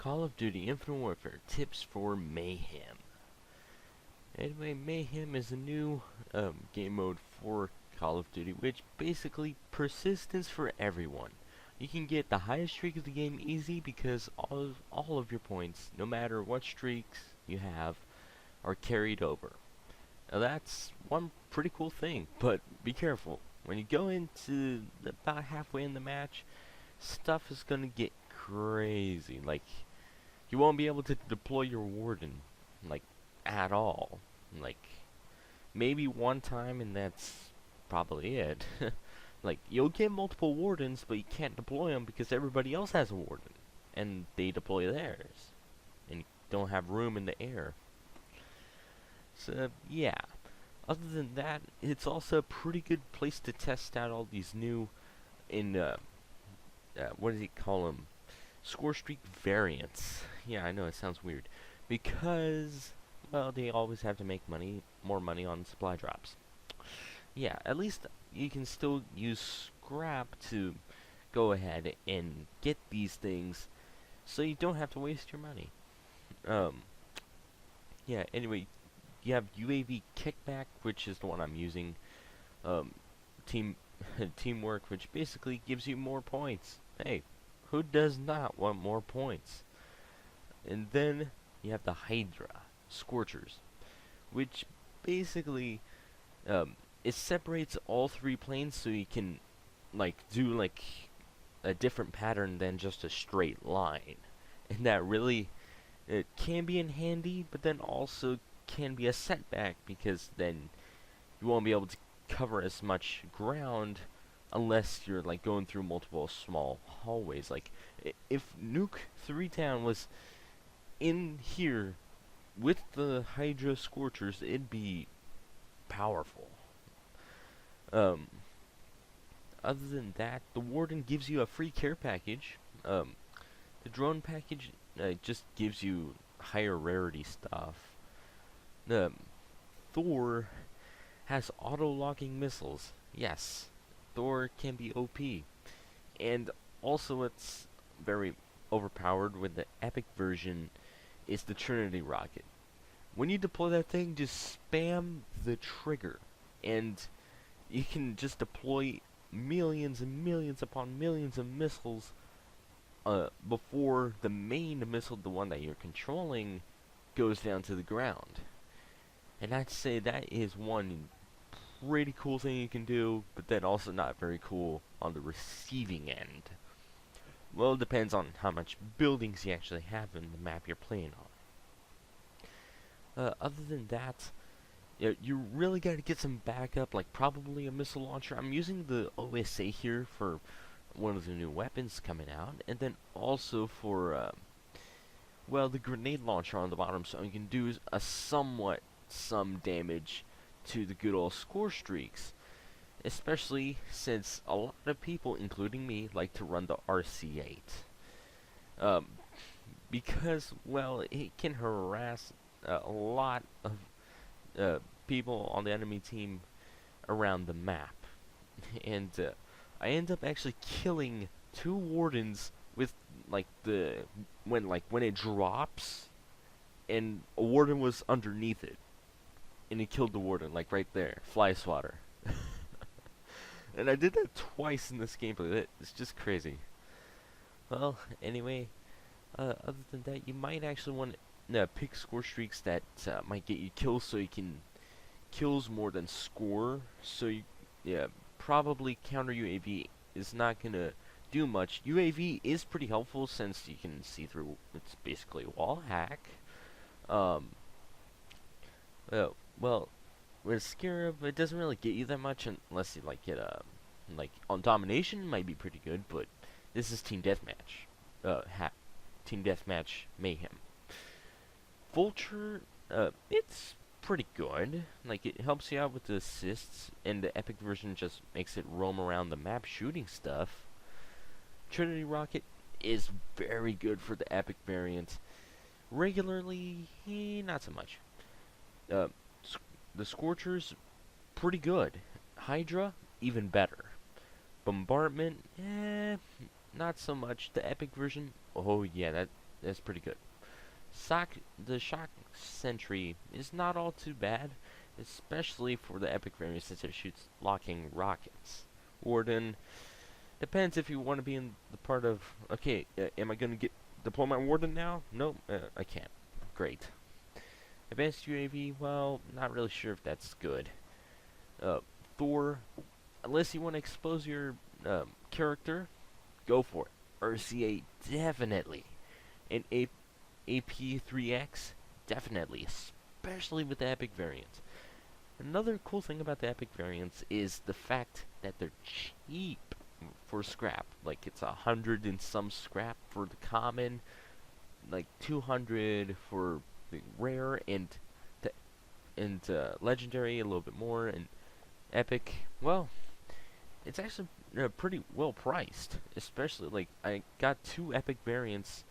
Call of Duty Infinite Warfare tips for Mayhem. Anyway, Mayhem is a new game mode for Call of Duty, which basically persistence for everyone. You can get the highest streak of the game easy because all of your points, no matter what streaks you have, are carried over. Now that's one pretty cool thing, but be careful. When you go into about halfway in the match, stuff is gonna get crazy. Like, you won't be able to deploy your warden, like, at all. Like, maybe one time and that's probably it. Like, you'll get multiple wardens, but you can't deploy them because everybody else has a warden. And they deploy theirs. And you don't have room in the air. So, yeah. Other than that, it's also a pretty good place to test out all these new, what does he call them? Score streak variants. Yeah, I know, it sounds weird. Because, well, they always have to make more money on supply drops. Yeah, at least you can still use scrap to go ahead and get these things so you don't have to waste your money. Yeah, anyway, you have UAV kickback, which is the one I'm using. Teamwork, which basically gives you more points. Hey, who does not want more points? And then you have the Hydra Scorchers, which basically it separates all three planes so you can do a different pattern than just a straight line. And that really it can be in handy, but then also can be a setback because then you won't be able to cover as much ground unless you're like going through multiple small hallways. Like if Nuke 3 Town was in here with the Hydra Scorchers, it'd be powerful. Other than that, the Warden gives you a free care package. The drone package just gives you higher rarity stuff. Thor has auto-locking missiles. Yes, Thor can be OP. And also it's very overpowered with the epic version is the Trinity rocket. When you deploy that thing, just spam the trigger. And you can just deploy millions and millions upon millions of missiles before the main missile, the one that you're controlling, goes down to the ground. And I'd say that is one pretty cool thing you can do, but then also not very cool on the receiving end. Well, it depends on how much buildings you actually have in the map you're playing on. Other than that, you really got to get some backup, like probably a missile launcher. I'm using the OSA here for one of the new weapons coming out, and then also for, well, the grenade launcher on the bottom, so you can do some damage to the good old score streaks. Especially since a lot of people, including me, like to run the RC8. Because, well, it can harass a lot of people on the enemy team around the map. And I end up actually killing 2 wardens with when it drops and a warden was underneath it. And he killed the warden, like right there. Fly swatter. And I did that twice in this gameplay. It's just crazy. Well, anyway, other than that, you might actually want to pick score streaks that might get you kills, so you can kills more than score. So yeah, probably counter UAV is not gonna do much. UAV is pretty helpful since you can see through. It's basically a wall hack. Well, with Scarab, it doesn't really get you that much unless you like get on domination might be pretty good, but this is team deathmatch, team deathmatch Mayhem. Vulture, it's pretty good. Like it helps you out with the assists, and the epic version just makes it roam around the map shooting stuff. Trinity rocket is very good for the epic variant. Regularly, not so much. The Scorchers, pretty good. Hydra, even better. Bombardment, not so much. The epic version, oh yeah, that's pretty good. The Shock Sentry is not all too bad, especially for the epic variant since it shoots locking rockets. Warden depends if you want to be in the part of. Okay, am I gonna deploy my Warden now? No, I can't. Great. Advanced UAV, well, not really sure if that's good. Thor, unless you want to expose your character, go for it. RCA, definitely. And AP3X, definitely, especially with the epic variants. Another cool thing about the epic variants is the fact that they're cheap for scrap. Like, it's 100 and some scrap for the common, like 200 for the rare, and legendary a little bit more, and epic, well, it's actually pretty well priced. Especially, like, I got 2 epic variants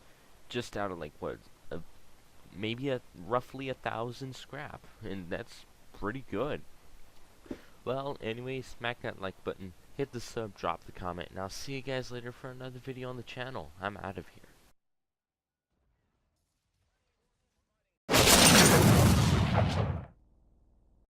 just out of, like, what, maybe roughly 1,000 scrap, and that's pretty good. Well, anyway, smack that like button, hit the sub, drop the comment, and I'll see you guys later for another video on the channel. I'm out of here.